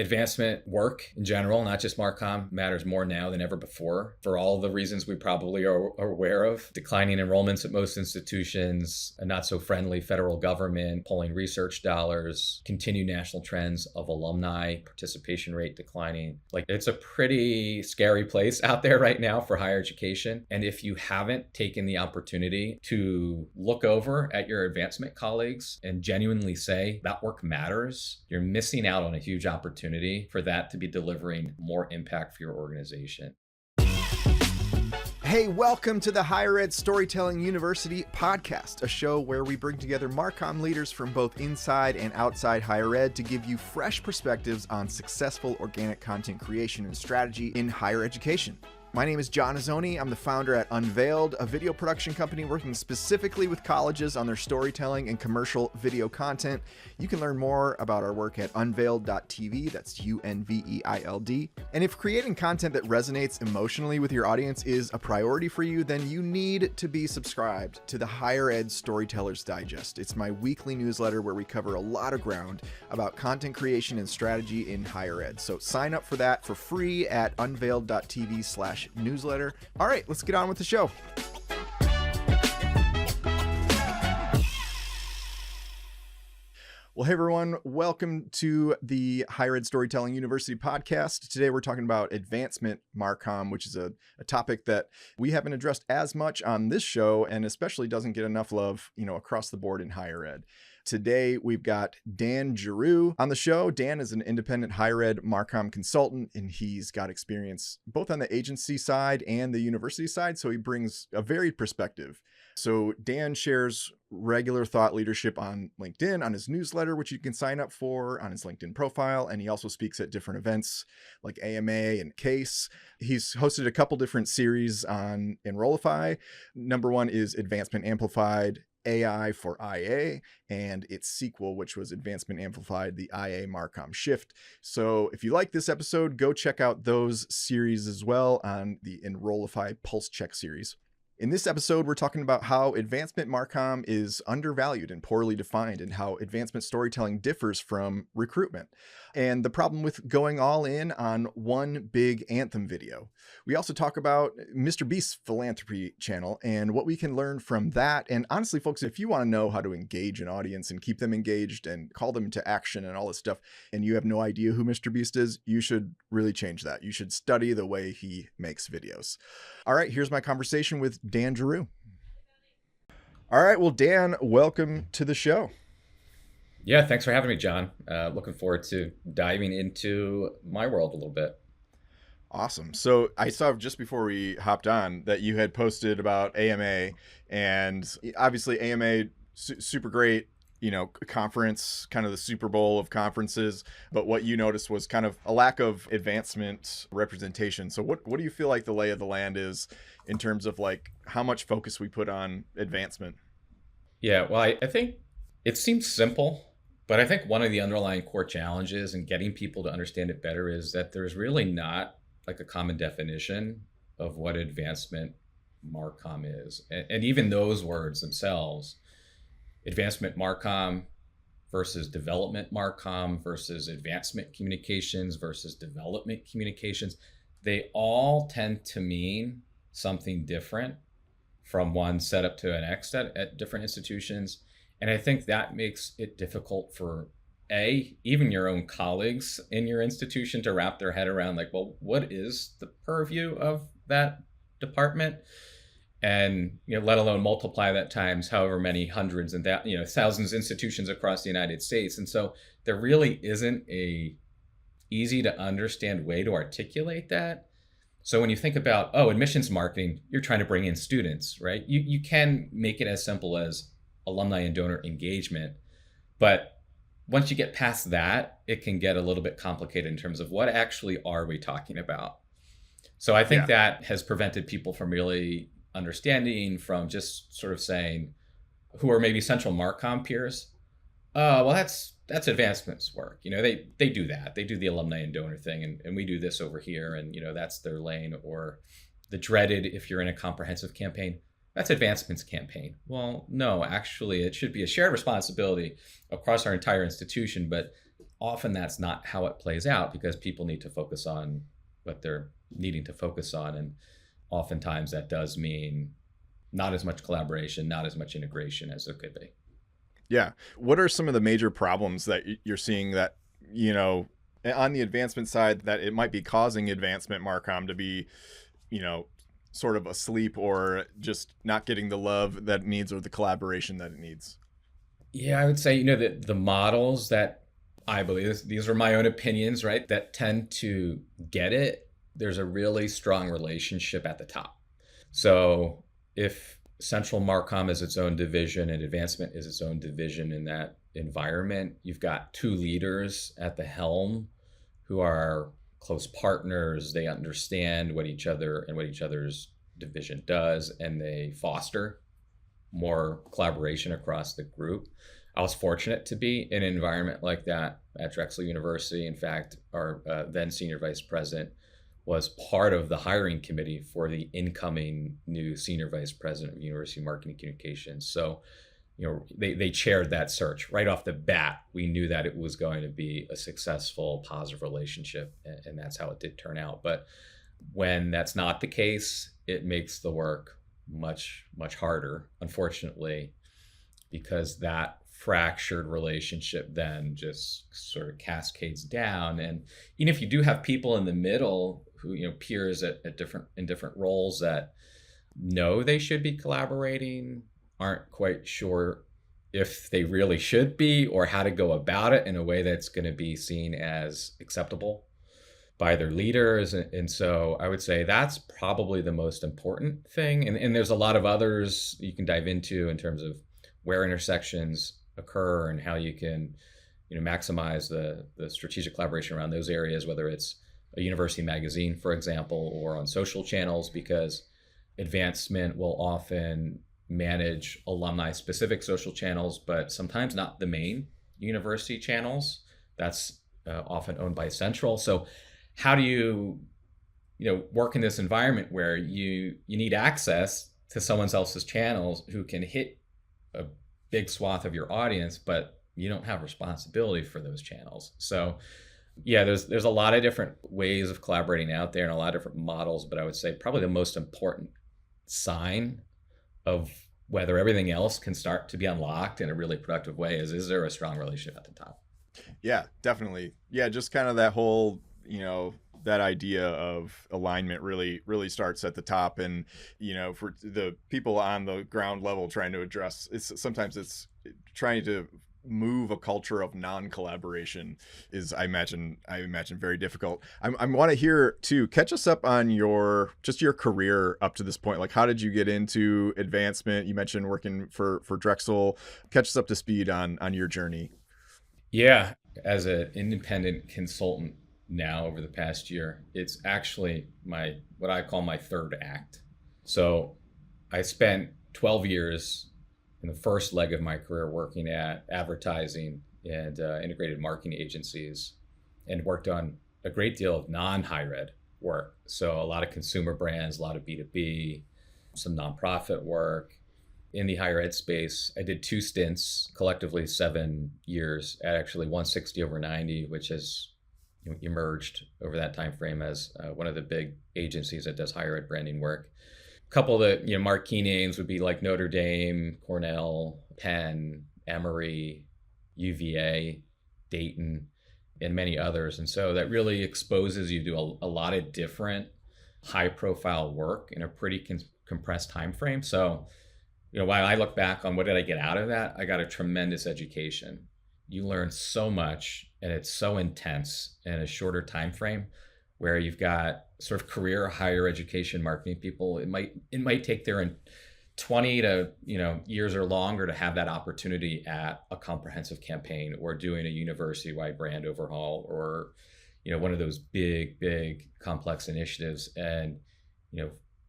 advancement work in general, not just MarCom, matters more now than ever before for all the reasons we probably are aware of. Declining enrollments at most institutions, a not so friendly federal government, pulling research dollars, continued national trends of alumni participation rate declining. Like, it's a pretty scary place out there right now for higher education. And if you haven't taken the opportunity to look over at your advancement colleagues and genuinely say that work matters, you're missing out on a huge opportunity for that to be delivering more impact for your organization. Hey, welcome to the Higher Ed Storytelling University podcast, a show where we bring together MarCom leaders from both inside and outside higher ed to give you fresh perspectives on successful organic content creation and strategy in higher education. My name is John Azoni. I'm the founder at Unveiled, a video production company working specifically with colleges on their storytelling and commercial video content. You can learn more about our work at unveiled.tv. That's UNVEILD. And if creating content that resonates emotionally with your audience is a priority for you, then you need to be subscribed to the Higher Ed Storytellers Digest. It's my weekly newsletter where we cover a lot of ground about content creation and strategy in higher ed. So sign up for that for free at unveiled.tv/newsletter. All right, let's get on with the show. Well, hey everyone, welcome to the Higher Ed Storytelling University podcast. Today we're talking about advancement MarCom, which is a topic that we haven't addressed as much on this show and especially doesn't get enough love, across the board in higher ed. Today, we've got Dan Giroux on the show. Dan is an independent higher ed MarCom consultant, and he's got experience both on the agency side and the university side, so he brings a varied perspective. So Dan shares regular thought leadership on LinkedIn, on his newsletter, which you can sign up for on his LinkedIn profile, and he also speaks at different events like AMA and CASE. He's hosted a couple different series on Enrollify. Number one is Advancement Amplified, AI for IA, and its sequel, which was Advancement Amplified, the IA MarCom Shift. So if you like this episode, go check out those series as well on the Enrollify Pulse Check series. In this episode, we're talking about how advancement MarCom is undervalued and poorly defined, and how advancement storytelling differs from recruitment, and the problem with going all in on one big anthem video. We also talk about MrBeast's philanthropy channel and what we can learn from that. And honestly, folks, if you want to know how to engage an audience and keep them engaged and call them to action and all this stuff, and you have no idea who MrBeast is, you should really change that. You should study the way he makes videos. All right, here's my conversation with Dan Giroux. All right, well, Dan, welcome to the show. Yeah, thanks for having me, John. Looking forward to diving into my world a little bit. Awesome. So I saw just before we hopped on that you had posted about AMA, and obviously AMA, super great, conference, kind of the Super Bowl of conferences. But what you noticed was kind of a lack of advancement representation. So what do you feel like the lay of the land is in terms of like how much focus we put on advancement? Yeah, well, I think it seems simple, but I think one of the underlying core challenges in getting people to understand it better is that there's really not like a common definition of what advancement MarCom is. And even those words themselves, advancement MarCom versus development MarCom versus advancement communications versus development communications, they all tend to mean something different from one setup to the next at different institutions. And I think that makes it difficult for even your own colleagues in your institution to wrap their head around, like, well, what is the purview of that department? And, let alone multiply that times however many hundreds and thousands of institutions across the United States. And so there really isn't a easy to understand way to articulate that. So when you think about, admissions marketing, you're trying to bring in students, right? You can make it as simple as alumni and donor engagement, but once you get past that, it can get a little bit complicated in terms of what actually are we talking about. So I think that has prevented people from really understanding, from just sort of saying, who are maybe central MarCom peers, well, that's advancement's work. They do that. They do the alumni and donor thing, and we do this over here, and that's their lane. Or the dreaded, if you're in a comprehensive campaign, that's advancement's campaign. Well, no, actually, it should be a shared responsibility across our entire institution, but often that's not how it plays out because people need to focus on what they're needing to focus on. And oftentimes that does mean not as much collaboration, not as much integration as there could be. Yeah. What are some of the major problems that you're seeing that, on the advancement side, that it might be causing advancement MarCom to be, sort of asleep or just not getting the love that it needs or the collaboration that it needs? Yeah, I would say, that the models that I believe, these are my own opinions, right, that tend to get it, there's a really strong relationship at the top. So if Central MarCom is its own division and advancement is its own division in that environment, you've got two leaders at the helm who are close partners. They understand what each other and what each other's division does, and they foster more collaboration across the group. I was fortunate to be in an environment like that at Drexel University. In fact, our then senior vice president was part of the hiring committee for the incoming new senior vice president of University Marketing Communications. So, they chaired that search right off the bat. We knew that it was going to be a successful, positive relationship, and that's how it did turn out. But when that's not the case, it makes the work much, much harder, unfortunately, because that fractured relationship then just sort of cascades down. And even if you do have people in the middle who, peers in different roles that know they should be collaborating, aren't quite sure if they really should be or how to go about it in a way that's going to be seen as acceptable by their leaders. And so I would say that's probably the most important thing. And there's a lot of others you can dive into in terms of where intersections occur and how you can, maximize the strategic collaboration around those areas, whether it's a university magazine, for example, or on social channels, because advancement will often manage alumni specific social channels, but sometimes not the main university channels. That's often owned by Central. So how do you work in this environment where you need access to someone else's channels who can hit a big swath of your audience, but you don't have responsibility for those channels? So yeah, there's a lot of different ways of collaborating out there and a lot of different models, but I would say probably the most important sign of whether everything else can start to be unlocked in a really productive way is there a strong relationship at the top? Yeah, definitely. Yeah, just kind of that whole, that idea of alignment really starts at the top. And, for the people on the ground level trying to address, sometimes it's trying to move a culture of non-collaboration is, I imagine very difficult. I want to hear too, catch us up on your career up to this point. Like, how did you get into advancement? You mentioned working for Drexel. Catch us up to speed on your journey. Yeah, as an independent consultant now over the past year, it's actually what I call my third act. So I spent 12 years in the first leg of my career working at advertising and integrated marketing agencies, and worked on a great deal of non-higher ed work. So a lot of consumer brands, a lot of B2B, some nonprofit work. In the higher ed space, I did 2 stints, collectively 7 years, at actually 160/90, which has emerged over that time frame as one of the big agencies that does higher ed branding work. A couple of the marquee names would be like Notre Dame, Cornell, Penn, Emory, UVA, Dayton, and many others. And so that really exposes you to a lot of different high-profile work in a pretty compressed time frame. So while I look back on what did I get out of that, I got a tremendous education. You learn so much, and it's so intense in a shorter time frame, where you've got sort of career higher education marketing people. It might take their 20 to years or longer to have that opportunity at a comprehensive campaign or doing a university-wide brand overhaul or one of those big complex initiatives. And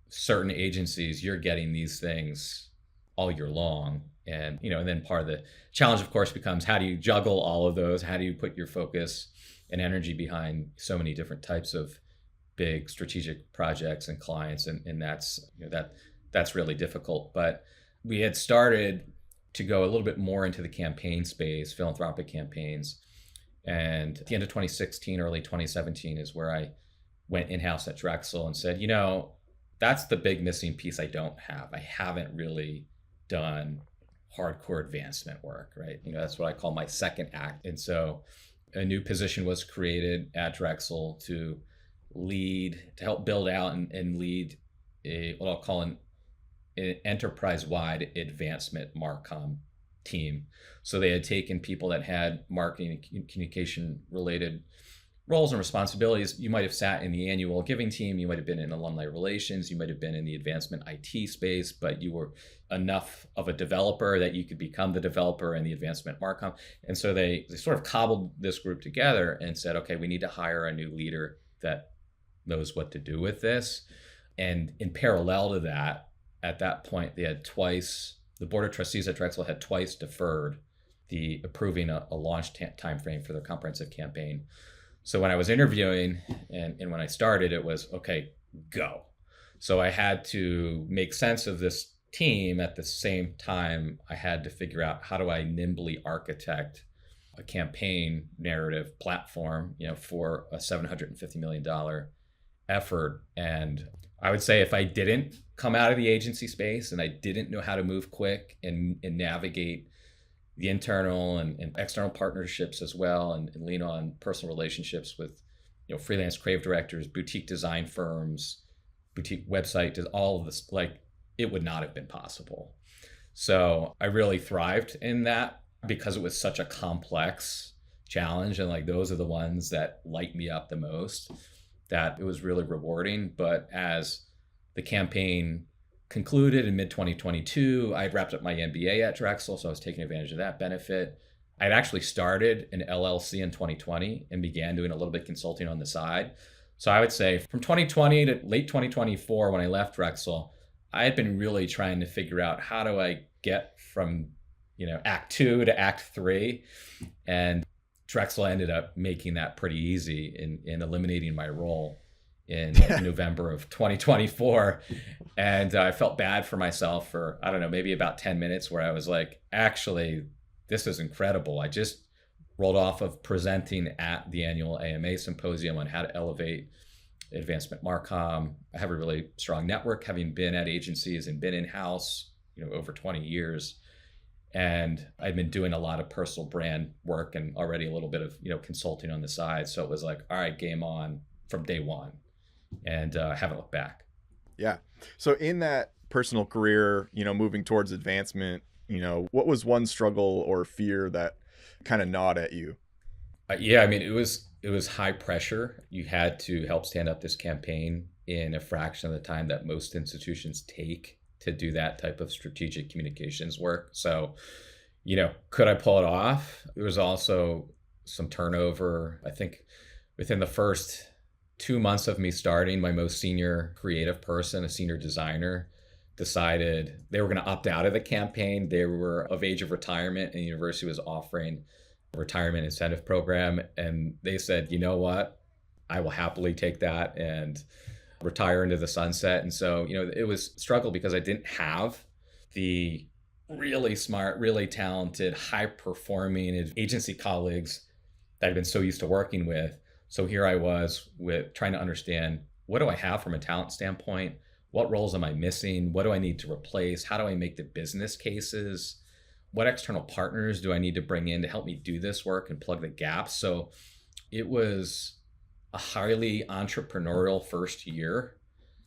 certain agencies, you're getting these things all year long. And and then part of the challenge, of course, becomes how do you juggle all of those? How do you put your focus and energy behind so many different types of big strategic projects and clients? And that's really difficult. But we had started to go a little bit more into the campaign space, philanthropic campaigns, And at the end of 2016, early 2017 is where I went in-house at Drexel and said, that's the big missing piece I don't have. I haven't really done hardcore advancement work, right? That's what I call my second act. And so a new position was created at Drexel to help build out and lead what I'll call an enterprise-wide advancement MarCom team. So they had taken people that had marketing and communication related roles and responsibilities. You might have sat in the annual giving team, you might have been in alumni relations, you might have been in the advancement IT space, but you were enough of a developer that you could become the developer in the advancement MarCom. And so they sort of cobbled this group together and said, okay, we need to hire a new leader that knows what to do with this. And in parallel to that, at that point, they had the board of trustees at Drexel had twice deferred the approving a launch timeframe for their comprehensive campaign. So when I was interviewing and when I started, it was, okay, go. So I had to make sense of this team. At the same time, I had to figure out, how do I nimbly architect a campaign narrative platform, for a $750 million effort. And I would say, if I didn't come out of the agency space and I didn't know how to move quick and navigate the internal and external partnerships as well, and lean on personal relationships with freelance creative directors, boutique design firms, boutique website, all of this, it would not have been possible. So I really thrived in that because it was such a complex challenge, and those are the ones that light me up the most, that it was really rewarding. But as the campaign concluded in mid-2022, I had wrapped up my MBA at Drexel, so I was taking advantage of that benefit. I'd actually started an LLC in 2020 and began doing a little bit of consulting on the side. So I would say from 2020 to late 2024, when I left Drexel, I had been really trying to figure out, how do I get from Act 2 to Act 3? And Drexel ended up making that pretty easy in eliminating my role in November of 2024. And I felt bad for myself for, I don't know, maybe about 10 minutes, where I was like, actually, this is incredible. I just rolled off of presenting at the annual AMA symposium on how to elevate advancement MarCom. I have a really strong network, having been at agencies and been in-house, over 20 years. And I've been doing a lot of personal brand work and already a little bit of, consulting on the side. So it was like, all right, game on from day one. And haven't looked back. Yeah. So in that personal career, moving towards advancement, what was one struggle or fear that kind of gnawed at you? It was high pressure. You had to help stand up this campaign in a fraction of the time that most institutions take to do that type of strategic communications work. So, could I pull it off? There was also some turnover. I think within the first 2 months of me starting, my most senior creative person, a senior designer, decided they were going to opt out of the campaign. They were of age of retirement, and the university was offering a retirement incentive program. And they said, you know what? I will happily take that and retire into the sunset. And so, it was a struggle because I didn't have the really smart, really talented, high-performing agency colleagues that I've been so used to working with. So here I was with trying to understand, what do I have from a talent standpoint? What roles am I missing? What do I need to replace? How do I make the business cases? What external partners do I need to bring in to help me do this work and plug the gaps? So it was a highly entrepreneurial first year.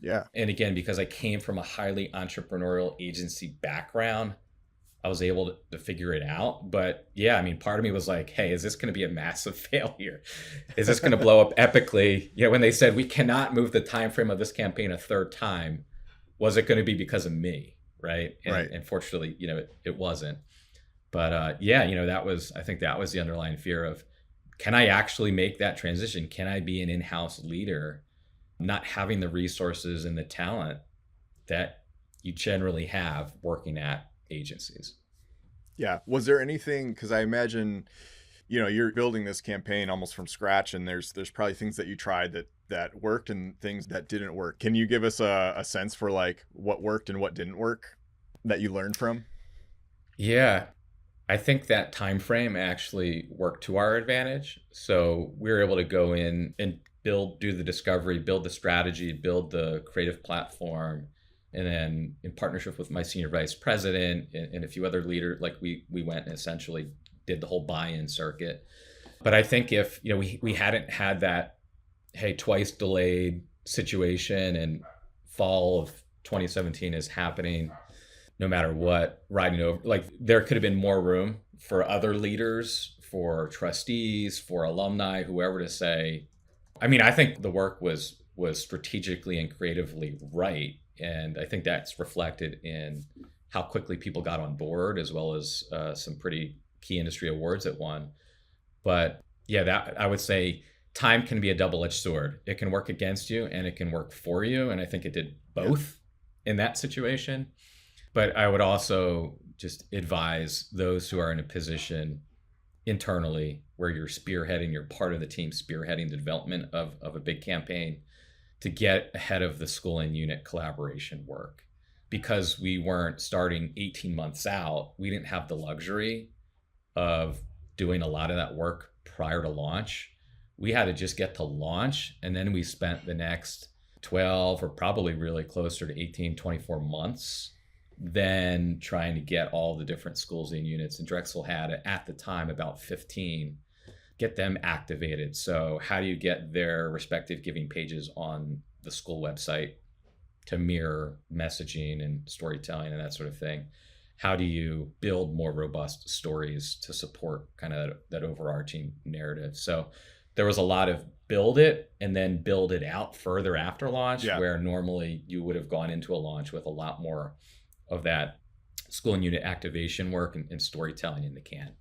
Yeah. And again, because I came from a highly entrepreneurial agency background, I was able to figure it out. But yeah, part of me was like, hey, is this going to be a massive failure? Is this going to blow up epically? When they said we cannot move the time frame of this campaign a third time, was it going to be because of me? Right. Right. And fortunately, it wasn't. But I think that was the underlying fear of, can I actually make that transition? Can I be an in-house leader, not having the resources and the talent that you generally have working at agencies? Yeah. Was there anything, because I imagine, you're building this campaign almost from scratch, and there's probably things that you tried that worked and things that didn't work. Can you give us a sense for what worked and what didn't work that you learned from? Yeah. I think that time frame actually worked to our advantage. So we were able to go in and do the discovery, build the strategy, build the creative platform, and then in partnership with my senior vice president and a few other leaders, like we went and essentially did the whole buy-in circuit. But I think if we hadn't had that, hey, twice delayed situation, and fall of 2017 is happening no matter what, riding over, like there could have been more room for other leaders, for trustees, for alumni, whoever to say, I mean, I think the work was strategically and creatively right. And I think that's reflected in how quickly people got on board, as well as some pretty key industry awards it won. But yeah, that I would say time can be a double-edged sword. It can work against you and it can work for you. And I think it did both in that situation. But I would also just advise those who are in a position internally where you're spearheading, you're part of the team spearheading the development of a big campaign, to get ahead of the school and unit collaboration work. Because we weren't starting 18 months out, we didn't have the luxury of doing a lot of that work prior to launch. We had to just get to launch, and then we spent the next 12 or probably really closer to 18, 24 months then trying to get all the different schools and units. And Drexel had, at the time, about 15, get them activated. So how do you get their respective giving pages on the school website to mirror messaging and storytelling and that sort of thing? How do you build more robust stories to support kind of that overarching narrative? So there was a lot of build it and then build it out further after launch, where normally you would have gone into a launch with a lot more of that school and unit activation work and storytelling in the can.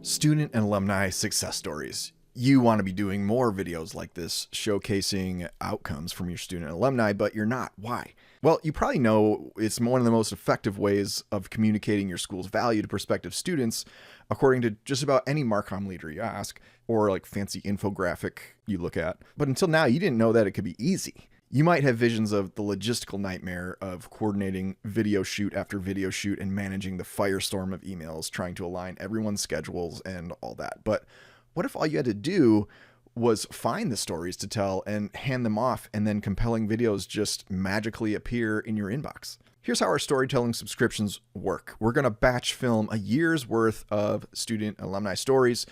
Student and alumni success stories. You want to be doing more videos like this, showcasing outcomes from your student and alumni, but you're not. Why? Well, you probably know it's one of the most effective ways of communicating your school's value to prospective students, according to just about any MarCom leader you ask, or like fancy infographic you look at. But until now, you didn't know that it could be easy. You might have visions of the logistical nightmare of coordinating video shoot after video shoot and managing the firestorm of emails, trying to align everyone's schedules and all that. But what if all you had to do was find the stories to tell and hand them off, and then compelling videos just magically appear in your inbox? Here's how our storytelling subscriptions work. We're going to batch film a year's worth of student alumni stories.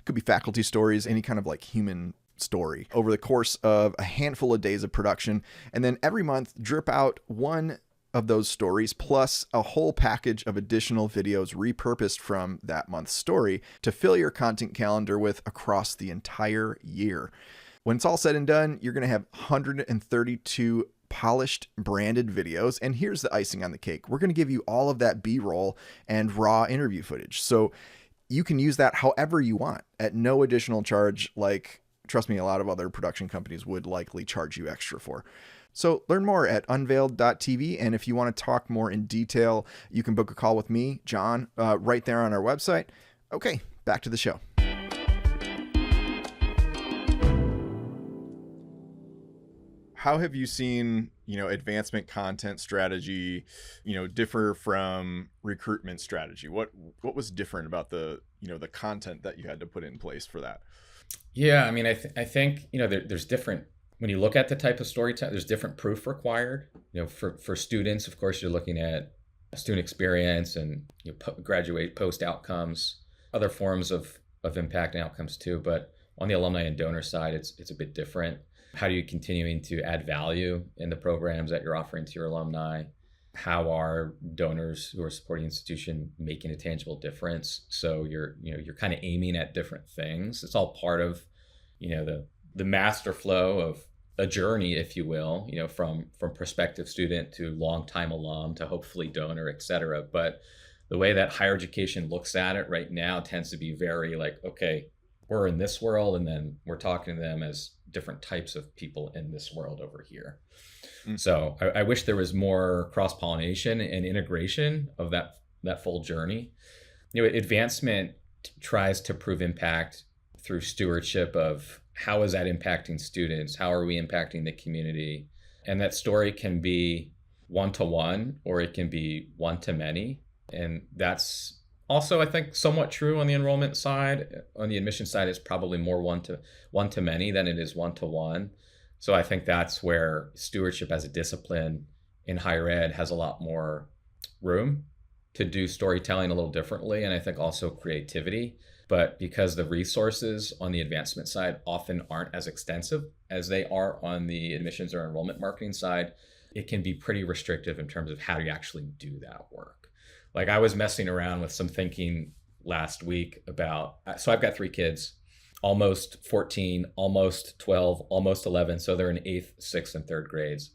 Could be faculty stories, any kind of like human story, over the course of a handful of days of production. And then every month, drip out one of those stories, plus a whole package of additional videos repurposed from that month's story to fill your content calendar with across the entire year. When it's all said and done, you're going to have 132 polished, branded videos. And here's the icing on the cake. We're going to give you all of that B-roll and raw interview footage. So you can use that however you want at no additional charge, like, trust me, a lot of other production companies would likely charge you extra for. So learn more at unveiled.tv. And if you want to talk more in detail, you can book a call with me, John, right there on our website. Okay, back to the show. How have you seen, advancement content strategy, differ from recruitment strategy? What was different about the content that you had to put in place for that? Yeah, I mean, I think, there's different, when you look at the type of storytelling, there's different proof required. For students, of course, you're looking at student experience and graduate post outcomes, other forms of impact and outcomes too. But on the alumni and donor side, it's a bit different. How are you continuing to add value in the programs that you're offering to your alumni? How are donors who are supporting the institution making a tangible difference? So you're kind of aiming at different things. It's all part of, the master flow of a journey, if you will, from prospective student to longtime alum to hopefully donor, et cetera. But the way that higher education looks at it right now tends to be very like, okay, we're in this world, and then we're talking to them as different types of people in this world over here. So I wish there was more cross-pollination and integration of that full journey. Advancement tries to prove impact through stewardship of how is that impacting students? How are we impacting the community? And that story can be one-to-one or it can be one-to-many. And that's also, I think, somewhat true on the enrollment side. On the admission side, it's probably more one-to-many than it is one-to-one. So I think that's where stewardship as a discipline in higher ed has a lot more room to do storytelling a little differently, and I think also creativity. But because the resources on the advancement side often aren't as extensive as they are on the admissions or enrollment marketing side, it can be pretty restrictive in terms of how you actually do that work. Like I was messing around with some thinking last week about, so I've got 3 kids, almost 14, almost 12, almost 11. So they're in 8th, 6th, and 3rd grades.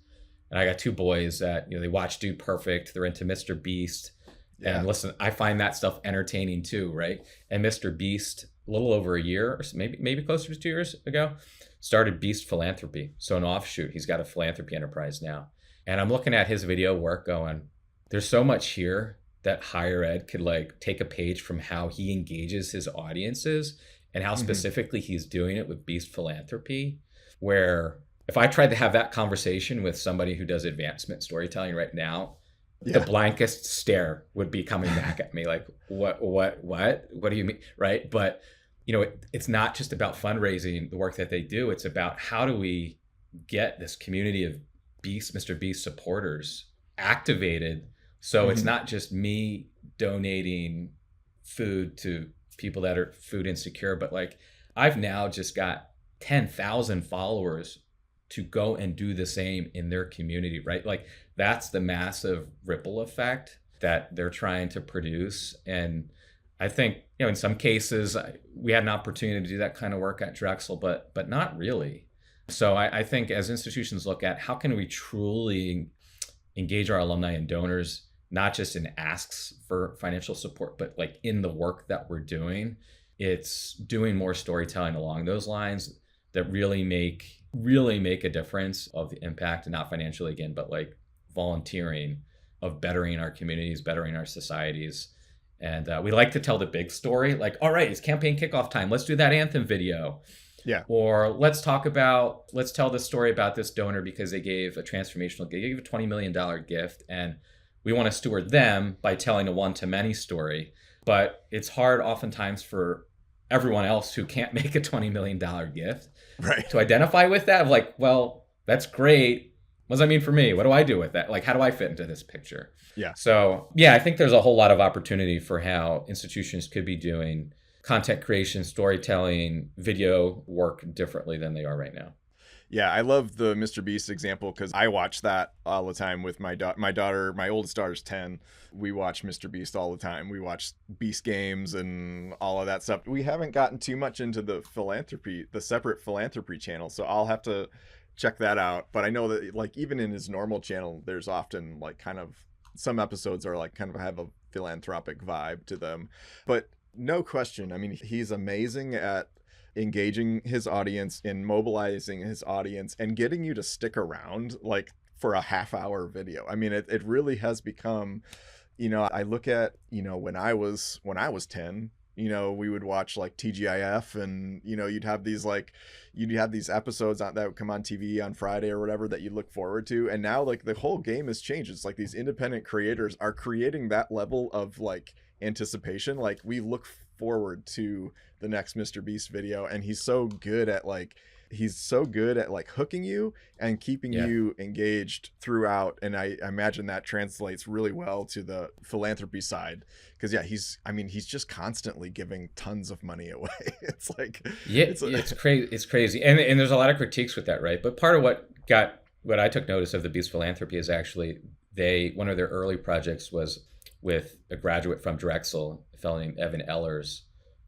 And I got 2 boys that, they watch Dude Perfect. They're into MrBeast. Yeah. And listen, I find that stuff entertaining too, right? And MrBeast, a little over a year, or maybe closer to 2 years ago, started Beast Philanthropy. So an offshoot, he's got a philanthropy enterprise now. And I'm looking at his video work going, there's so much here that higher ed could like take a page from how he engages his audiences and how specifically he's doing it with Beast Philanthropy, where if I tried to have that conversation with somebody who does advancement storytelling right now, the blankest stare would be coming back at me like, what do you mean? Right. But, it's not just about fundraising, the work that they do. It's about how do we get this community of MrBeast supporters activated. So it's not just me donating food to people that are food insecure, but like I've now just got 10,000 followers to go and do the same in their community, right? Like that's the massive ripple effect that they're trying to produce. And I think, in some cases we had an opportunity to do that kind of work at Drexel, but not really. So I think as institutions look at how can we truly engage our alumni and donors, not just in asks for financial support, but like in the work that we're doing, it's doing more storytelling along those lines that really make a difference of the impact, and not financially again, but like volunteering, of bettering our communities, bettering our societies. And we like to tell the big story, like, all right, it's campaign kickoff time. Let's do that anthem video. Yeah. Or let's tell the story about this donor because they gave a transformational gift, they gave a $20 million gift, and we want to steward them by telling a one-to-many story. But it's hard oftentimes for everyone else who can't make a $20 million gift to identify with that, of like, well, that's great. What does that mean for me? What do I do with that? Like, how do I fit into this picture? Yeah. So I think there's a whole lot of opportunity for how institutions could be doing content creation, storytelling, video work differently than they are right now. Yeah, I love the MrBeast example because I watch that all the time with my daughter. My oldest daughter's 10. We watch MrBeast all the time. We watch Beast Games and all of that stuff. We haven't gotten too much into the separate philanthropy channel, so I'll have to check that out. But I know that like even in his normal channel, there's often like kind of some episodes are like kind of have a philanthropic vibe to them. But no question, I mean, he's amazing at engaging his audience and mobilizing his audience and getting you to stick around like for a half-hour video. I mean, it really has become, I look at, when I was 10, we would watch like TGIF and, you'd have these episodes that would come on TV on Friday or whatever that you look forward to. And now like the whole game has changed. It's like these independent creators are creating that level of like anticipation. Like we look forward to the next MrBeast video, and he's so good at like hooking you and keeping you engaged throughout. And I imagine that translates really well to the philanthropy side because he's just constantly giving tons of money away. It's like it's crazy, and there's a lot of critiques with that, right? But part of what I took notice of the Beast Philanthropy is actually one of their early projects was with a graduate from Drexel, a fellow named Evan Ellers,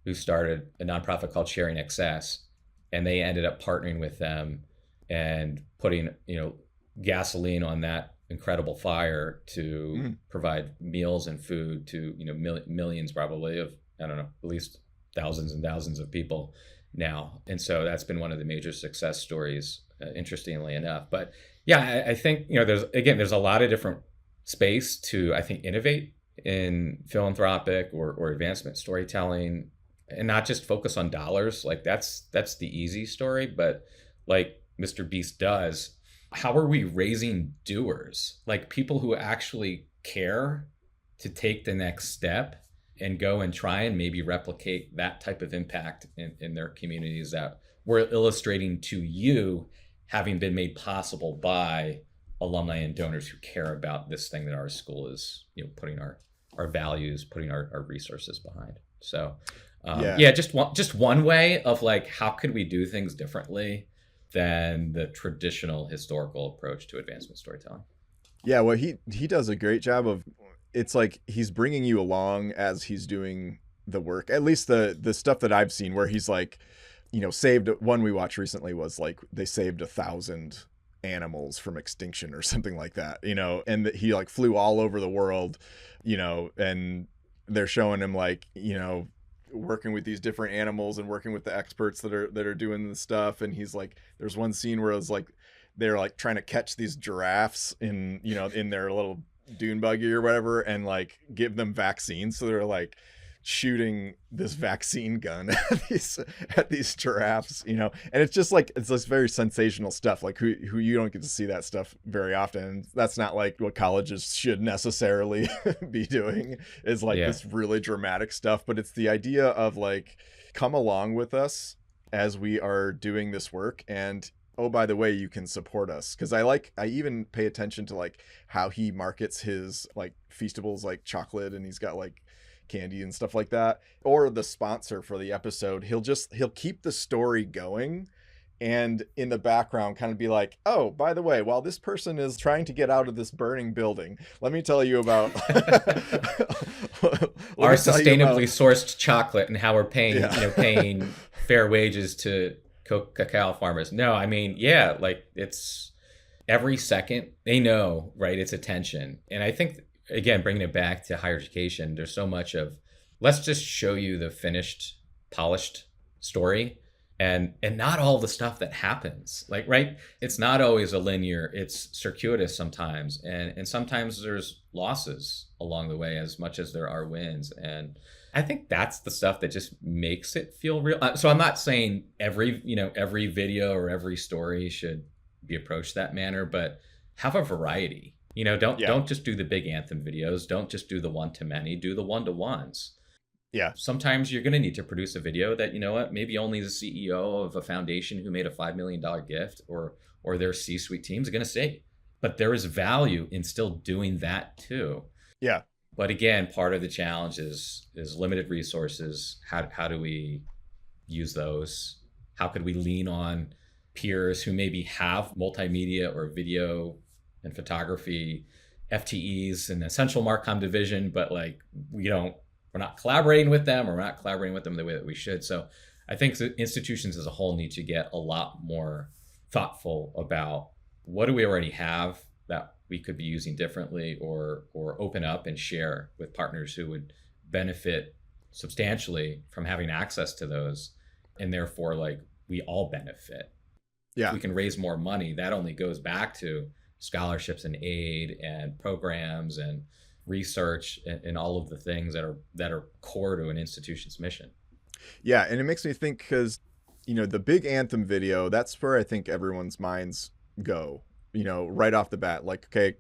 who started a nonprofit called Sharing Excess. And they ended up partnering with them and putting, gasoline on that incredible fire to provide meals and food to, millions probably of, I don't know, at least thousands and thousands of people now. And so that's been one of the major success stories, interestingly enough. But yeah, I think, there's a lot of different space to, I think, innovate in philanthropic or advancement storytelling, and not just focus on dollars. Like that's the easy story, but like MrBeast does, how are we raising doers? Like people who actually care to take the next step and go and try and maybe replicate that type of impact in their communities that we're illustrating to you, having been made possible by alumni and donors who care about this thing that our school is, putting our values, putting our resources behind. So Yeah. just one way of like, how could we do things differently than the traditional historical approach to advancement storytelling? Yeah, well, he does a great job of, it's like he's bringing you along as he's doing the work. At least the stuff that I've seen where he's like, saved, one we watched recently was like they saved 1,000 animals from extinction or something like that, and that he like flew all over the world, and they're showing him like, working with these different animals and working with the experts that are doing the stuff. And he's like, there's one scene where it's like they're like trying to catch these giraffes in their little dune buggy or whatever, and like give them vaccines. So they're like shooting this vaccine gun at these giraffes, and it's just like, it's this very sensational stuff, like who you don't get to see that stuff very often. And that's not like what colleges should necessarily be doing, is like this really dramatic stuff. But it's the idea of like, come along with us as we are doing this work, and oh, by the way, you can support us. Because I even pay attention to like how he markets his like feastables, like chocolate, and he's got like candy and stuff like that, or the sponsor for the episode. He'll keep the story going, and in the background kind of be like, oh, by the way, while this person is trying to get out of this burning building, let me tell you about our sustainably sourced chocolate and how we're paying paying fair wages to cacao farmers. No, I mean, like it's every second they know, right? It's attention. And I think, again, bringing it back to higher education, there's so much of, let's just show you the finished, polished story, and not all the stuff that happens. Like, right? It's not always a linear, it's circuitous sometimes. And sometimes there's losses along the way as much as there are wins. And I think that's the stuff that just makes it feel real. So I'm not saying every video or every story should be approached that manner, but have a variety. Don't just do the big anthem videos. Don't just do the one-to-many. Do the one-to-ones. Yeah. Sometimes you're going to need to produce a video that, maybe only the CEO of a foundation who made a $5 million gift or their C-suite teams are going to see. But there is value in still doing that too. Yeah. But again, part of the challenge is limited resources. How do we use those? How could we lean on peers who maybe have multimedia or video and photography FTEs in the central MarCom division, but like we're not collaborating with them, or we're not collaborating with them the way that we should. So I think the institutions as a whole need to get a lot more thoughtful about what do we already have that we could be using differently, or open up and share with partners who would benefit substantially from having access to those. And therefore, like, we all benefit. Yeah. If we can raise more money, that only goes back to scholarships and aid and programs and research and all of the things that are core to an institution's mission. Yeah, and it makes me think, because the big anthem video, that's where I think everyone's minds go, right off the bat. Like, okay,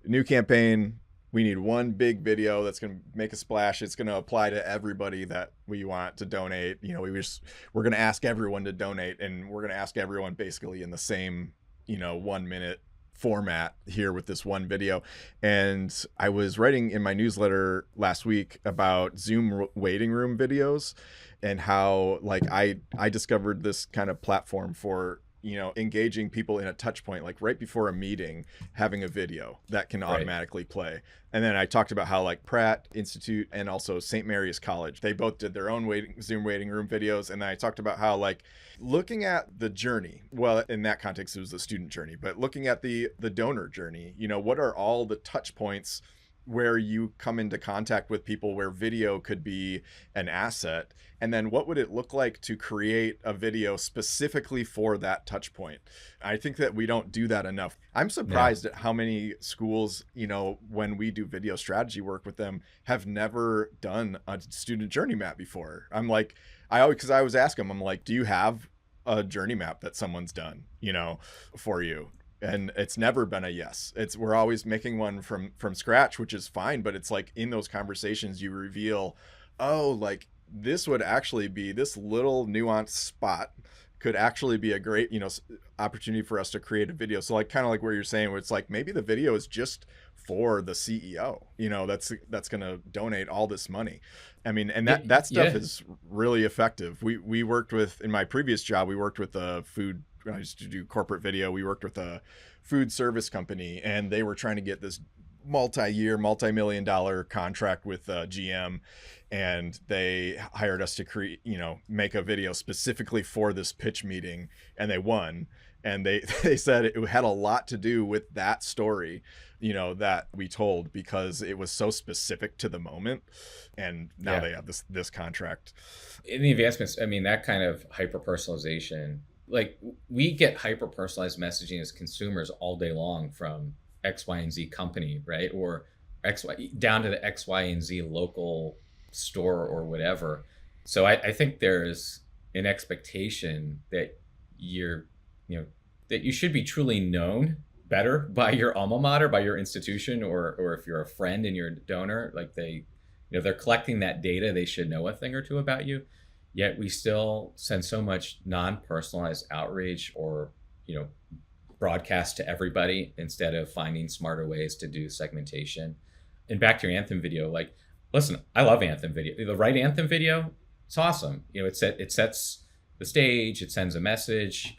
new campaign, we need one big video that's going to make a splash. It's going to apply to everybody that we want to donate. We're going to ask everyone to donate, and we're going to ask everyone basically in the same 1 minute format here with this one video. And I was writing in my newsletter last week about Zoom waiting room videos, and how like I discovered this kind of platform for engaging people in a touch point, like right before a meeting, having a video that can automatically play. And then I talked about how like Pratt Institute and also St. Mary's College, they both did their own Zoom waiting room videos. And then I talked about how like looking at the journey, well, in that context, it was the student journey, but looking at the donor journey, what are all the touch points where you come into contact with people where video could be an asset, and then what would it look like to create a video specifically for that touch point? I think that we don't do that enough. I'm surprised at how many schools, when we do video strategy work with them, have never done a student journey map before. I'm like, I always ask them, I'm like, do you have a journey map that someone's done, for you? And it's never been a yes. We're always making one from scratch, which is fine, but it's like in those conversations you reveal, oh, like this would actually be, this little nuanced spot could actually be a great, opportunity for us to create a video. So like kind of like where you're saying, where it's like maybe the video is just for the CEO, that's going to donate all this money. I mean, and that stuff is really effective. We worked with, in my previous job, we worked with a food, when I used to do corporate video, we worked with a food service company, and they were trying to get this multi-year, multi-million-dollar contract with GM, and they hired us to create, make a video specifically for this pitch meeting, and they won. And they said it had a lot to do with that story, that we told, because it was so specific to the moment. And now they have this contract. In the advancements, I mean, that kind of hyper-personalization, like we get hyper-personalized messaging as consumers all day long from X, Y, and Z company, right? Or X, Y, down to the X, Y, and Z local store or whatever. So I think there's an expectation that that you should be truly known better by your alma mater, by your institution, or if you're a friend and you're a donor, like they're collecting that data, they should know a thing or two about you. Yet we still send so much non-personalized outreach or, broadcast to everybody instead of finding smarter ways to do segmentation. And back to your anthem video, like, listen, I love anthem video. The right anthem video, it's awesome. It sets the stage, it sends a message.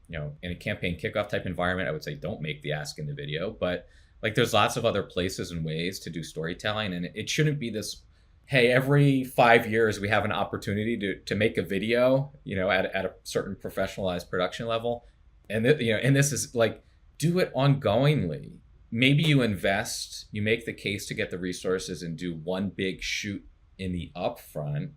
In a campaign kickoff type environment, I would say don't make the ask in the video. But like, there's lots of other places and ways to do storytelling, and it shouldn't be this, hey, every 5 years we have an opportunity to make a video, at a certain professionalized production level. And and this is like, do it ongoingly. Maybe you invest, you make the case to get the resources and do one big shoot in the upfront,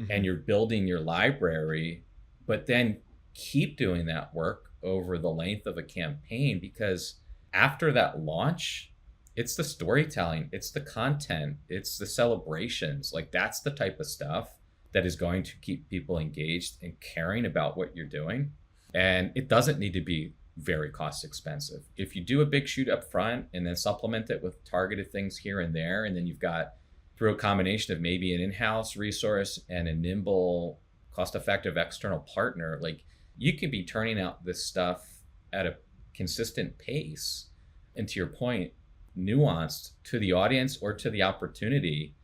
and you're building your library, but then keep doing that work over the length of a campaign, because after that launch, it's the storytelling, it's the content, it's the celebrations. Like, that's the type of stuff that is going to keep people engaged and caring about what you're doing. And it doesn't need to be very cost expensive. If you do a big shoot up front and then supplement it with targeted things here and there, and then you've got, through a combination of maybe an in-house resource and a nimble, cost-effective external partner, like, you can be turning out this stuff at a consistent pace, and to your point, nuanced to the audience or to the opportunity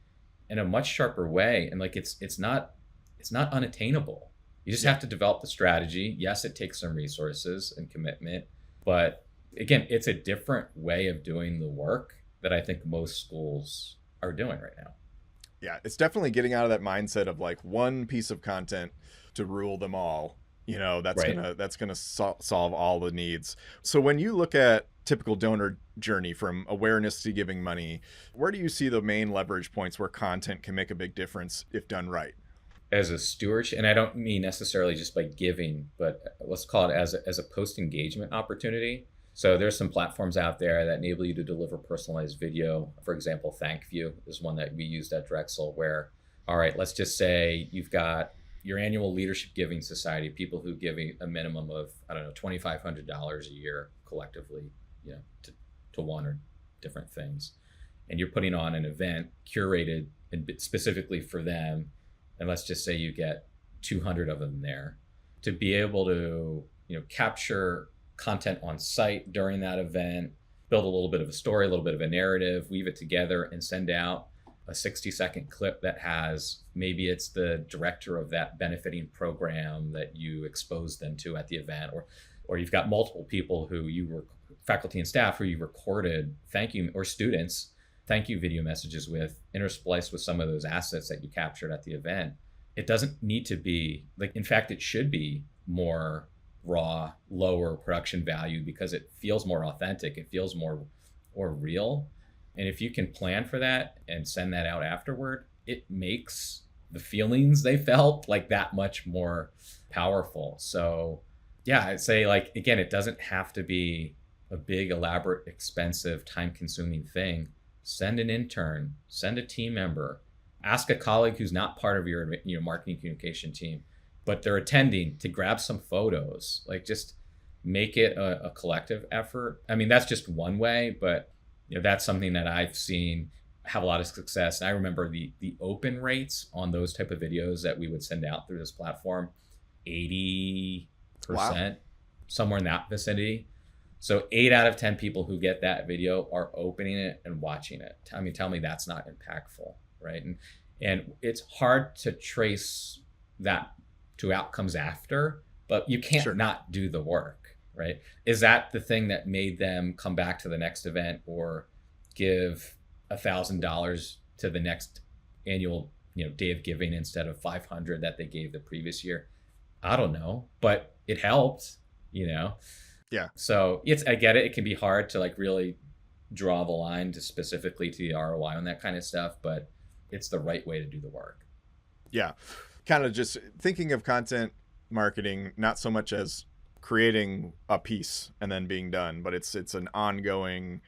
in a much sharper way. And like, it's not unattainable. You just have to develop the strategy. Yes, it takes some resources and commitment, but again, it's a different way of doing the work that I think most schools are doing right now. Yeah, it's definitely getting out of that mindset of like one piece of content to rule them all. That's gonna solve all the needs. So when you look at typical donor journey from awareness to giving money, where do you see the main leverage points where content can make a big difference if done right? As a stewardship, and I don't mean necessarily just by giving, but let's call it as a post-engagement opportunity. So there's some platforms out there that enable you to deliver personalized video. For example, ThankView is one that we used at Drexel, where, all right, let's just say you've got your annual leadership giving society, people who give a minimum of, $2,500 a year collectively, to one or different things. And you're putting on an event curated and specifically for them. And let's just say you get 200 of them there, to be able to, capture content on site during that event, build a little bit of a story, a little bit of a narrative, weave it together, and send out a 60-second clip that has, maybe it's the director of that benefiting program that you exposed them to at the event, or you've got multiple people who you were faculty and staff who you recorded thank you, or students thank you video messages with, interspliced with some of those assets that you captured at the event. It doesn't need to be like, in fact, it should be more raw, lower production value, because it feels more authentic. It feels more real. And if you can plan for that and send that out afterward, it makes the feelings they felt like that much more powerful. So yeah, I'd say, like, again, it doesn't have to be a big, elaborate, expensive, time-consuming thing. Send an intern, send a team member, ask a colleague who's not part of your marketing communication team, but they're attending, to grab some photos. Like, just make it a collective effort. I mean, that's just one way, but that's something that I've seen have a lot of success. And I remember the open rates on those type of videos that we would send out through this platform, 80%, Wow. somewhere in that vicinity. So 8 out of 10 people who get that video are opening it and watching it. I mean, tell me that's not impactful, right? And it's hard to trace that to outcomes after, but you can't Sure. not do the work, right? Is that the thing that made them come back to the next event or give $1,000 to the next annual day of giving instead of 500 that they gave the previous year? I don't know, but it helped, you know. Yeah. So I get it. It can be hard to like really draw the line to specifically to the ROI on that kind of stuff, but it's the right way to do the work. Yeah. Kind of just thinking of content marketing, not so much as creating a piece and then being done, but it's an ongoing,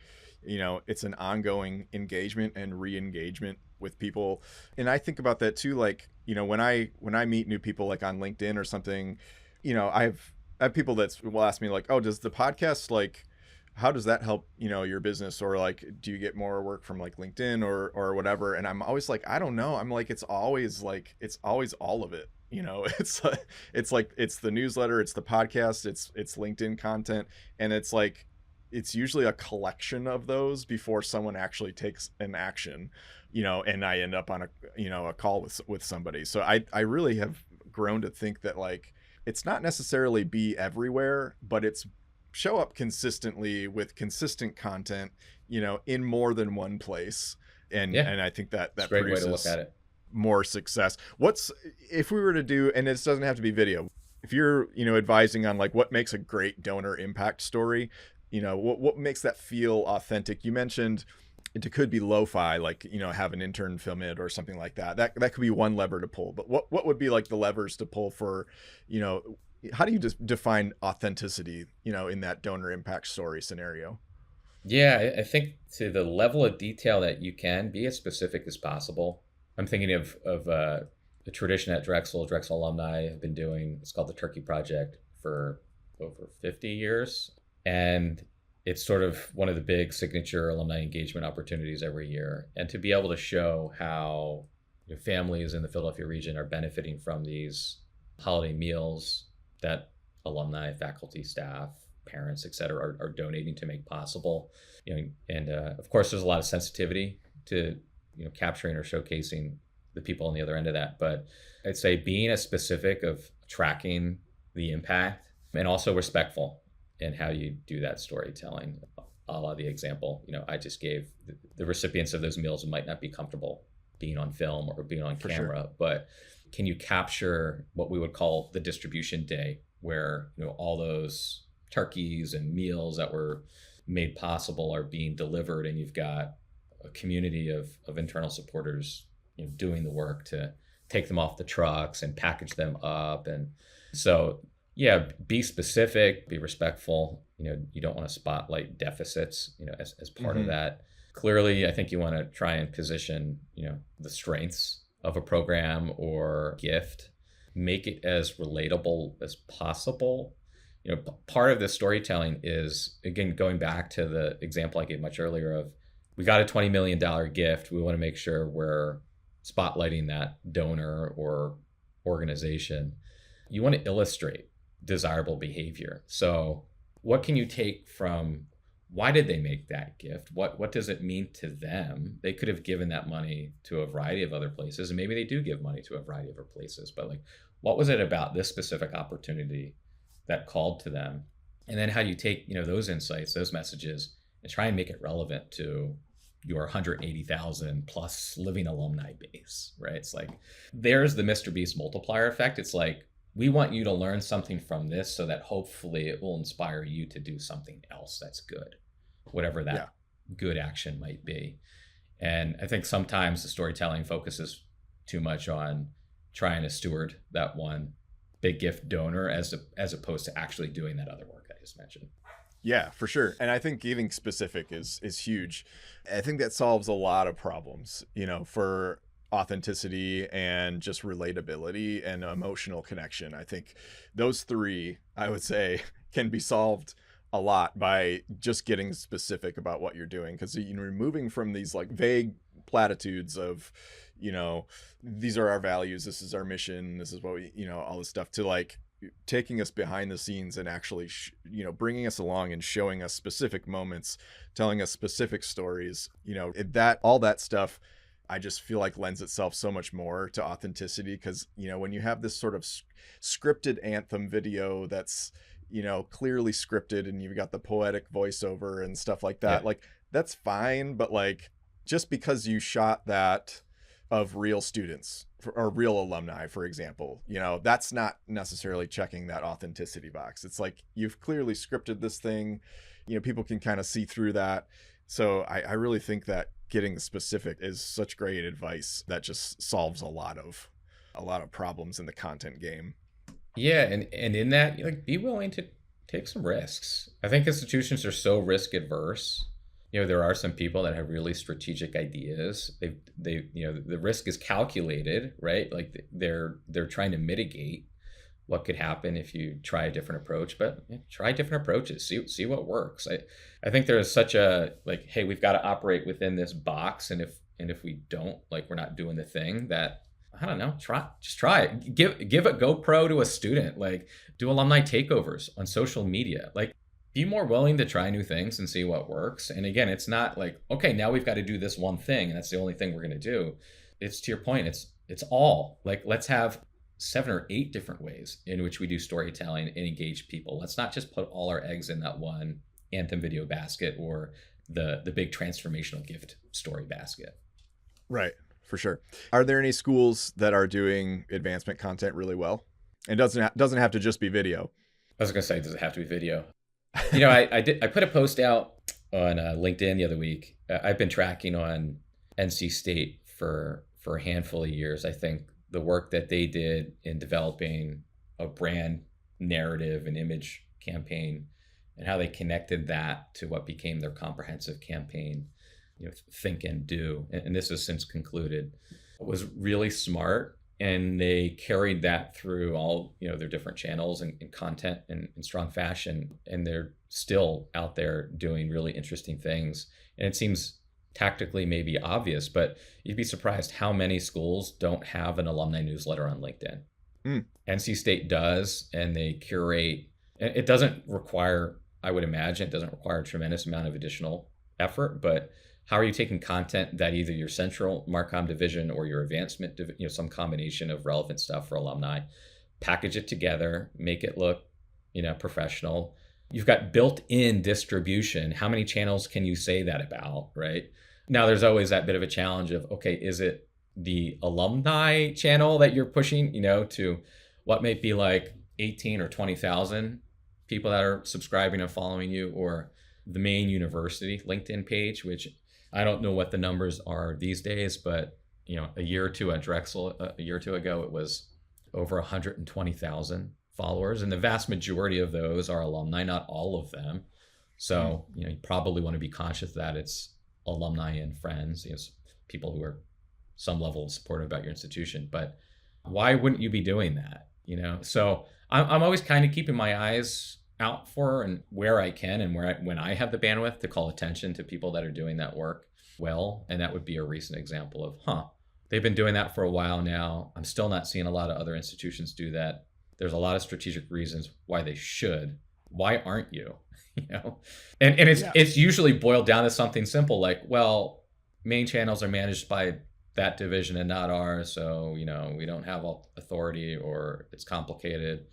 it's an ongoing engagement and re-engagement with people. And I think about that too, like, when I meet new people like on LinkedIn or something, I have people that will ask me like, oh, does the podcast, like, how does that help, your business? Or like, do you get more work from like LinkedIn or whatever? And I'm always like, I don't know. I'm like, it's always all of it. It's the newsletter, it's the podcast, it's LinkedIn content. And it's like, it's usually a collection of those before someone actually takes an action, and I end up on a call with somebody. So I really have grown to think that, like, it's not necessarily be everywhere, but it's show up consistently with consistent content, in more than one place. And Yeah, I think that it's a great way to look produces at it. more success. If we were to do, and this doesn't have to be video, if you're, advising on like what makes a great donor impact story, what makes that feel authentic? You mentioned it could be lo-fi, like, have an intern film it or something like that. That could be one lever to pull. But what would be like the levers to pull for, how do you just define authenticity, in that donor impact story scenario? Yeah, I think to the level of detail that you can be as specific as possible. I'm thinking of the tradition at Drexel. Drexel alumni have been doing, it's called the Turkey Project, for over 50 years. And it's sort of one of the big signature alumni engagement opportunities every year. And to be able to show how families in the Philadelphia region are benefiting from these holiday meals that alumni, faculty, staff, parents, et cetera, are donating to make possible. And of course, there's a lot of sensitivity to capturing or showcasing the people on the other end of that. But I'd say being as specific of tracking the impact and also respectful in how you do that storytelling. A la the example I just gave, the recipients of those meals might not be comfortable being on film or being on For camera, sure. but can you capture what we would call the distribution day, where all those turkeys and meals that were made possible are being delivered, and you've got a community of internal supporters doing the work to take them off the trucks and package them up. And so yeah, be specific, be respectful. You don't want to spotlight deficits as part of that. Clearly, I think you want to try and position the strengths of a program or gift, make it as relatable as possible. Part of the storytelling is, again, going back to the example I gave much earlier of, we got a $20 million gift. We want to make sure we're spotlighting that donor or organization. You want to illustrate desirable behavior. So what can you take from, why did they make that gift? What does it mean to them? They could have given that money to a variety of other places, and maybe they do give money to a variety of other places, but like, what was it about this specific opportunity that called to them? And then how do you take those insights, those messages, and try and make it relevant to your 180,000 plus living alumni base, right? It's like, there's the MrBeast multiplier effect. It's like, we want you to learn something from this so that hopefully it will inspire you to do something else that's good, whatever that good action might be. And I think sometimes the storytelling focuses too much on trying to steward that one big gift donor as opposed to actually doing that other work I just mentioned. Yeah, for sure. And I think getting specific is huge. I think that solves a lot of problems, for authenticity and just relatability and emotional connection. I think those three, I would say, can be solved a lot by just getting specific about what you're doing, because you're moving from these like vague platitudes of, these are our values, this is our mission, this is what we, all this stuff, to like taking us behind the scenes and actually bringing us along and showing us specific moments, telling us specific stories, that all that stuff I just feel like lends itself so much more to authenticity. Because when you have this sort of scripted anthem video that's clearly scripted, and you've got the poetic voiceover and stuff like that, like that's fine, but like just because you shot that of real students or real alumni, for example, that's not necessarily checking that authenticity box. It's like, you've clearly scripted this thing, people can kind of see through that. So I really think that getting specific is such great advice that just solves a lot of problems in the content game. Yeah, and in that, like, be willing to take some risks. I think institutions are so risk adverse. There are some people that have really strategic ideas. They the risk is calculated, right? Like they're trying to mitigate what could happen if you try a different approach, but try different approaches, see what works. I think there is such a like, hey, we've got to operate within this box, and if we don't, like, we're not doing the thing that, I don't know, just try it. Give a GoPro to a student, like do alumni takeovers on social media, like be more willing to try new things and see what works. And again, it's not like, okay, now we've got to do this one thing and that's the only thing we're going to do. It's, to your point, it's all like, let's have 7 or 8 different ways in which we do storytelling and engage people. Let's not just put all our eggs in that one anthem video basket or the big transformational gift story basket. Right. For sure. Are there any schools that are doing advancement content really well? It doesn't have to just be video. I was going to say, does it have to be video? I put a post out on LinkedIn the other week. I've been tracking on NC State for a handful of years. I think the work that they did in developing a brand narrative and image campaign, and how they connected that to what became their comprehensive campaign, Think and Do, and this has since concluded, was really smart. And they carried that through all their different channels and content in strong fashion, and they're still out there doing really interesting things. And it seems tactically maybe obvious, but you'd be surprised how many schools don't have an alumni newsletter on LinkedIn. NC State does, and they curate. It doesn't require, I would imagine, it doesn't require a tremendous amount of additional effort, but how are you taking content that either your central MarCom division or your advancement, some combination of relevant stuff for alumni, package it together, make it look, professional. You've got built-in distribution. How many channels can you say that about, right? Now, there's always that bit of a challenge of, okay, is it the alumni channel that you're pushing, to what may be like 18 or 20,000 people that are subscribing and following you, or the main university LinkedIn page, which I don't know what the numbers are these days, but a year or two at Drexel, a year or two ago, it was over 120,000 followers, and the vast majority of those are alumni, not all of them. So you probably want to be conscious that it's alumni and friends, people who are some level of supportive about your institution. But why wouldn't you be doing that? So I'm always kind of keeping my eyes out for, and where I can, and when I have the bandwidth to call attention to people that are doing that work well. And that would be a recent example of, they've been doing that for a while now. I'm still not seeing a lot of other institutions do that. There's a lot of strategic reasons why they should. Why aren't you? And it's usually boiled down to something simple like, well, main channels are managed by that division and not ours, so we don't have authority, or it's complicated,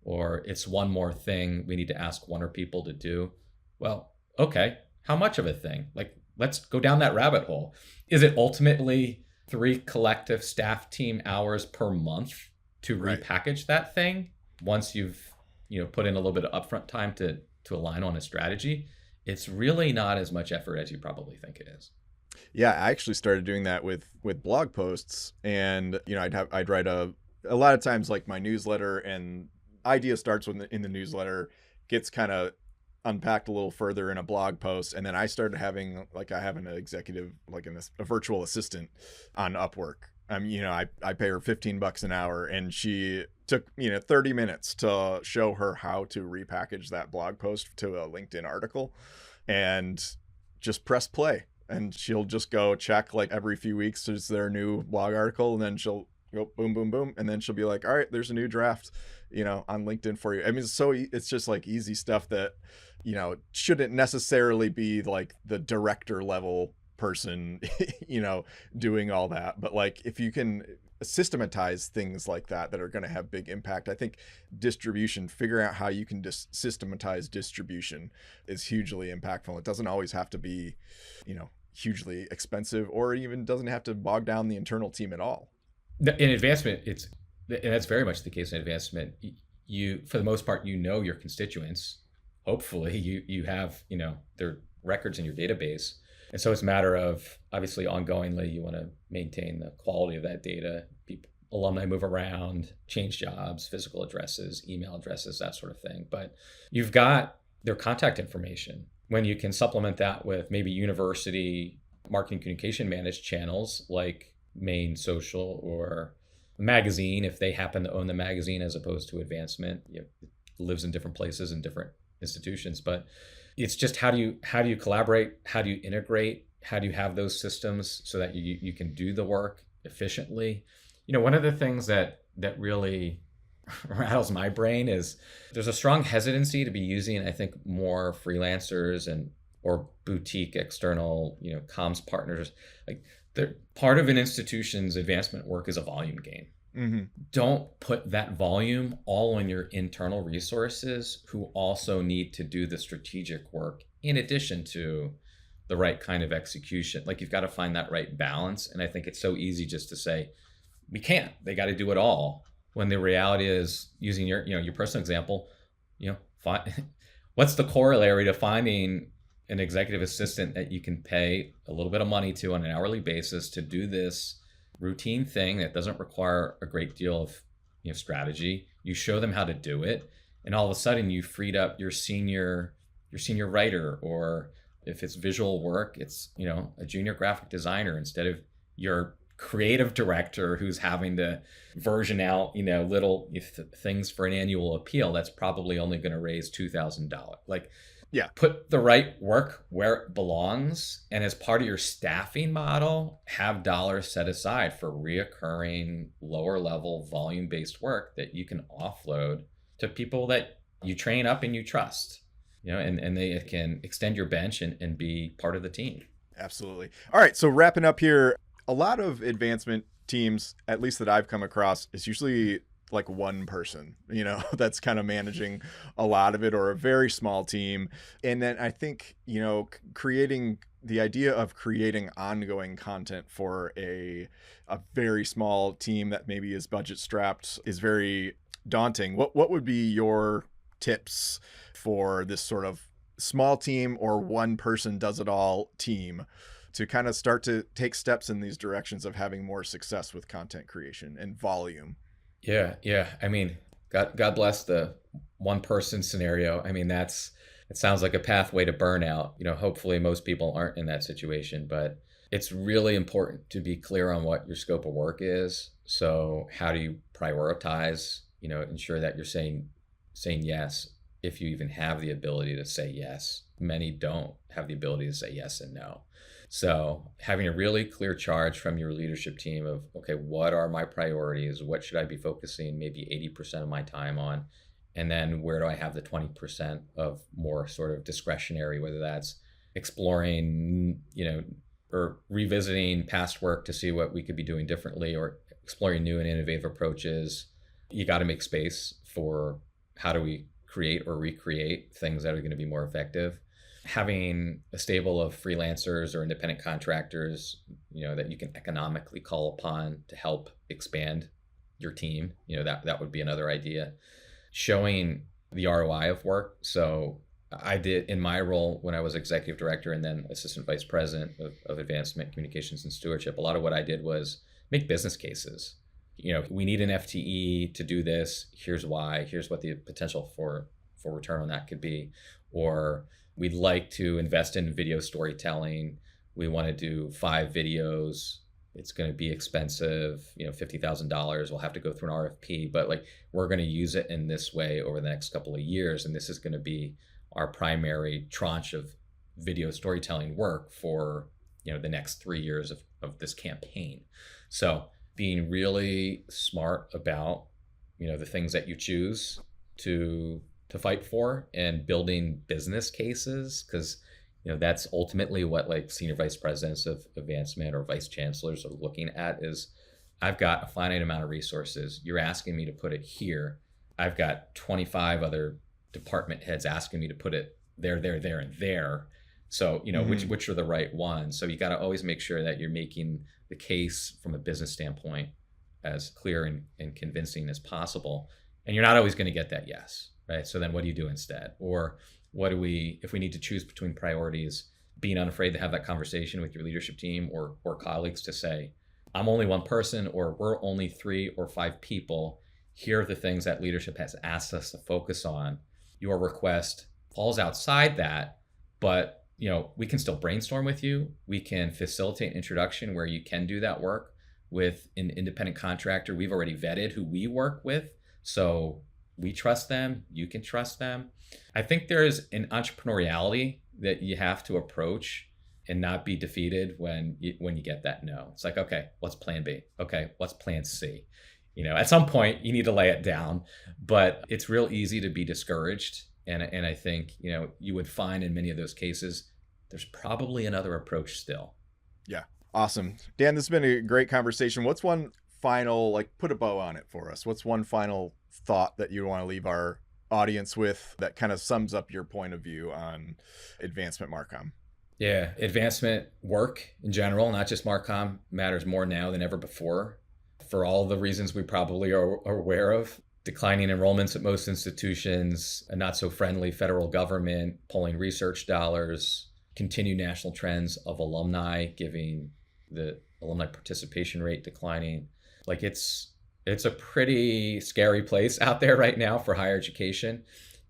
or it's one more thing we need to ask one or people to do. Well, okay, how much of a thing? Like, let's go down that rabbit hole. Is it ultimately 3 collective staff team hours per month to repackage that thing once you've put in a little bit of upfront time to align on a strategy? It's really not as much effort as you probably think it is. Yeah, I actually started doing that with blog posts, and I'd write a lot of times, like, my newsletter, and idea starts in the newsletter, gets kind of unpacked a little further in a blog post, and then I started having, like, I have an executive, like a virtual assistant on Upwork, I pay her $15 an hour, and she took 30 minutes to show her how to repackage that blog post to a LinkedIn article, and just press play, and she'll just go check like every few weeks, is there a new blog article, and then she'll go boom, boom, boom, and then she'll be like, all right, there's a new draft, on LinkedIn for you. I mean, it's just like easy stuff that, shouldn't necessarily be like the director level person, doing all that. But like, if you can systematize things like that are going to have big impact, I think figuring out how you can just systematize distribution is hugely impactful. It doesn't always have to be, hugely expensive, or even doesn't have to bog down the internal team at all. In advancement, and that's very much the case in advancement. You, for the most part, your constituents. Hopefully, you have their records in your database, and so it's a matter of, obviously, ongoingly, you want to maintain the quality of that data. Alumni move around, change jobs, physical addresses, email addresses, that sort of thing. But you've got their contact information. When you can supplement that with maybe university marketing communication managed channels like Main Social or magazine, if they happen to own the magazine as opposed to advancement, it lives in different places and different institutions. But it's just how do you collaborate? How do you integrate? How do you have those systems so that you can do the work efficiently? One of the things that really rattles my brain is there's a strong hesitancy to be using, I think, more freelancers or boutique external, comms partners. Like, part of an institution's advancement work is a volume game. Mm-hmm. Don't put that volume all on your internal resources, who also need to do the strategic work in addition to the right kind of execution. Like, you've got to find that right balance. And I think it's so easy just to say, we can't, they got to do it all. When the reality is, using your personal example, what's the corollary to finding an executive assistant that you can pay a little bit of money to on an hourly basis to do this routine thing that doesn't require a great deal of strategy? You show them how to do it, and all of a sudden you freed up your senior writer, or if it's visual work, it's a junior graphic designer instead of your creative director who's having to version out little things for an annual appeal that's probably only going to raise $2,000. Like, yeah, put the right work where it belongs, and as part of your staffing model, have dollars set aside for reoccurring lower level volume based work that you can offload to people that you train up and you trust, and they can extend your bench and be part of the team. Absolutely. All right, so wrapping up here, a lot of advancement teams, at least that I've come across, is usually like one person, that's kind of managing a lot of it, or a very small team. And then I think, creating the idea of creating ongoing content for a very small team that maybe is budget strapped is very daunting. What would be your tips for this sort of small team, or one person does it all team, to kind of start to take steps in these directions of having more success with content creation and volume? Yeah. I mean, God bless the one person scenario. I mean, it sounds like a pathway to burnout. Hopefully most people aren't in that situation, but it's really important to be clear on what your scope of work is. So how do you prioritize, ensure that you're saying yes, if you even have the ability to say yes. Many don't have the ability to say yes and no. So having a really clear charge from your leadership team of, okay, what are my priorities? What should I be focusing maybe 80% of my time on? And then where do I have the 20% of more sort of discretionary, whether that's exploring, or revisiting past work to see what we could be doing differently, or exploring new and innovative approaches. You got to make space for how do we create or recreate things that are going to be more effective. Having a stable of freelancers or independent contractors, that you can economically call upon to help expand your team, that would be another idea. Showing the ROI of work. So I did, in my role when I was executive director and then assistant vice president of advancement communications and stewardship, a lot of what I did was make business cases. We need an FTE to do this. Here's why. Here's what the potential for return on that could be. Or we'd like to invest in video storytelling. We want to do 5 videos It's going to be expensive, $50,000. We'll have to go through an RFP, but like we're going to use it in this way over the next couple of years. And this is going to be our primary tranche of video storytelling work for, the next 3 years of this campaign. So being really smart about, the things that you choose to fight for and building business cases, because that's ultimately what like senior vice presidents of advancement or vice chancellors are looking at is I've got a finite amount of resources. You're asking me to put it here. I've got 25 other department heads asking me to put it there, and there. So, which are the right ones? So you got to always make sure that you're making the case from a business standpoint as clear and convincing as possible. And you're not always going to get that yes, right? So then what do you do instead? Or if we need to choose between priorities, being unafraid to have that conversation with your leadership team or colleagues to say, I'm only one person, or we're only 3 or 5 people. Here are the things that leadership has asked us to focus on. Your request falls outside that, but we can still brainstorm with you. We can facilitate an introduction where you can do that work with an independent contractor we've already vetted who we work with. So we trust them, you can trust them. I think there's an entrepreneuriality that you have to approach and not be defeated when you get that no. It's like, okay, what's plan B? Okay, what's plan C? At some point you need to lay it down, but it's real easy to be discouraged. And I think, you would find in many of those cases, there's probably another approach still. Yeah. Awesome. Dan, this has been a great conversation. What's one final, put a bow on it for us? What's one final thought that you want to leave our audience with that kind of sums up your point of view on advancement MarCom? Yeah. Advancement work in general, not just MarCom, matters more now than ever before for all the reasons we probably are aware of. Declining enrollments at most institutions, a not so friendly federal government pulling research dollars, continued national trends of alumni giving the alumni participation rate declining. Like it's a pretty scary place out there right now for higher education.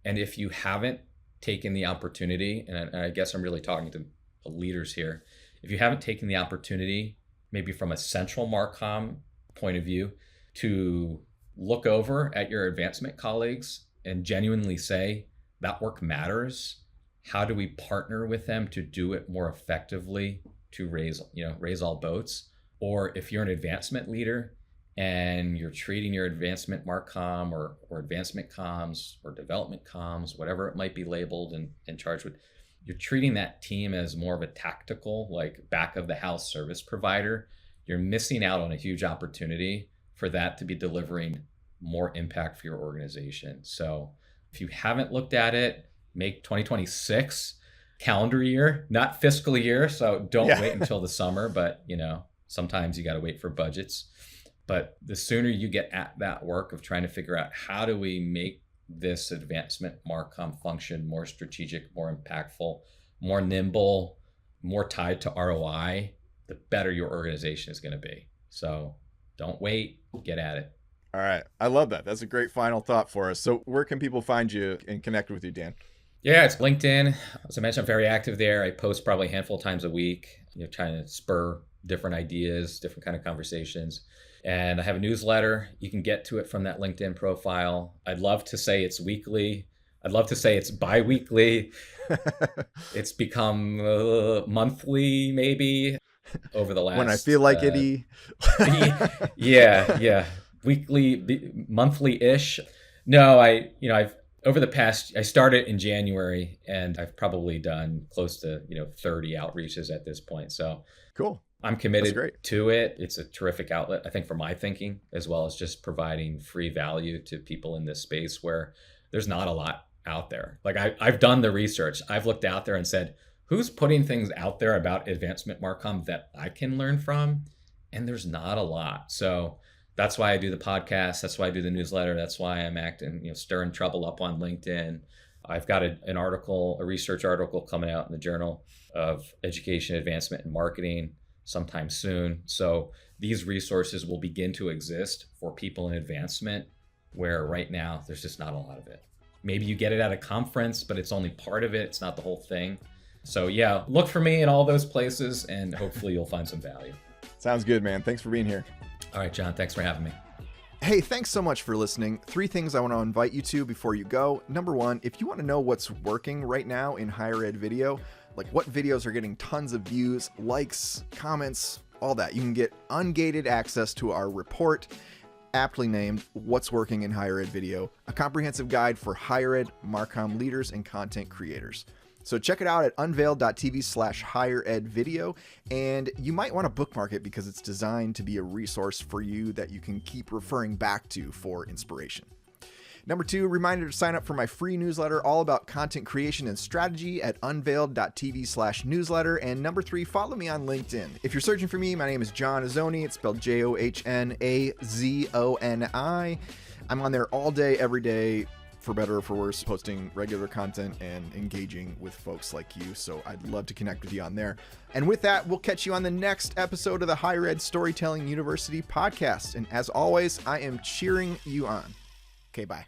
And if you haven't taken the opportunity, and I guess I'm really talking to leaders here, if you haven't taken the opportunity, maybe from a central MarCom point of view, to look over at your advancement colleagues and genuinely say, that work matters. How do we partner with them to do it more effectively to raise all boats? Or if you're an advancement leader and you're treating your advancement MarCom or advancement comms or development comms, whatever it might be labeled and charged with, you're treating that team as more of a tactical, like back of the house service provider, you're missing out on a huge opportunity for that to be delivering more impact for your organization. So if you haven't looked at it, make 2026 calendar year, not fiscal year. So don't wait until the summer, but sometimes you got to wait for budgets. But the sooner you get at that work of trying to figure out how do we make this advancement MarCom function more strategic, more impactful, more nimble, more tied to ROI, the better your organization is going to be. So don't wait, get at it. All right. I love that. That's a great final thought for us. So where can people find you and connect with you, Dan? Yeah, it's LinkedIn. As I mentioned, I'm very active there. I post probably a handful of times a week, trying to spur different ideas, different kind of conversations. And I have a newsletter. You can get to it from that LinkedIn profile. I'd love to say it's weekly. I'd love to say it's bi-weekly. It's become monthly, maybe, over the last... When I feel like it. Yeah. Weekly, monthly-ish. No, I've over the past, I started in January and I've probably done close to, 30 outreaches at this point. So cool. I'm committed to it. It's a terrific outlet, I think, for my thinking, as well as just providing free value to people in this space where there's not a lot out there. Like I've done the research. I've looked out there and said, who's putting things out there about advancement MarCom that I can learn from? And there's not a lot. So that's why I do the podcast. That's why I do the newsletter. That's why I'm acting, stirring trouble up on LinkedIn. I've got an article, a research article coming out in the Journal of Education, Advancement, and Marketing sometime soon. So these resources will begin to exist for people in advancement where right now there's just not a lot of it. Maybe you get it at a conference, but it's only part of it. It's not the whole thing. So yeah, look for me in all those places and hopefully you'll find some value. Sounds good, man. Thanks for being here. All right, John, thanks for having me. Hey, thanks so much for listening. 3 things I want to invite you to before you go. Number 1, if you want to know what's working right now in higher ed video, like what videos are getting tons of views, likes, comments, all that, you can get ungated access to our report, aptly named What's Working in Higher Ed Video, a comprehensive guide for higher ed MarCom leaders and content creators. So check it out at unveiled.tv/higheredvideo, and you might want to bookmark it because it's designed to be a resource for you that you can keep referring back to for inspiration. Number 2, reminder to sign up for my free newsletter all about content creation and strategy at unveiled.tv/newsletter. And number 3, follow me on LinkedIn. If you're searching for me, my name is John Azoni. It's spelled Johnazoni. I'm on there all day, every day, for better or for worse, posting regular content and engaging with folks like you. So I'd love to connect with you on there. And with that, we'll catch you on the next episode of the Higher Ed Storytelling University podcast. And as always, I am cheering you on. Okay, bye.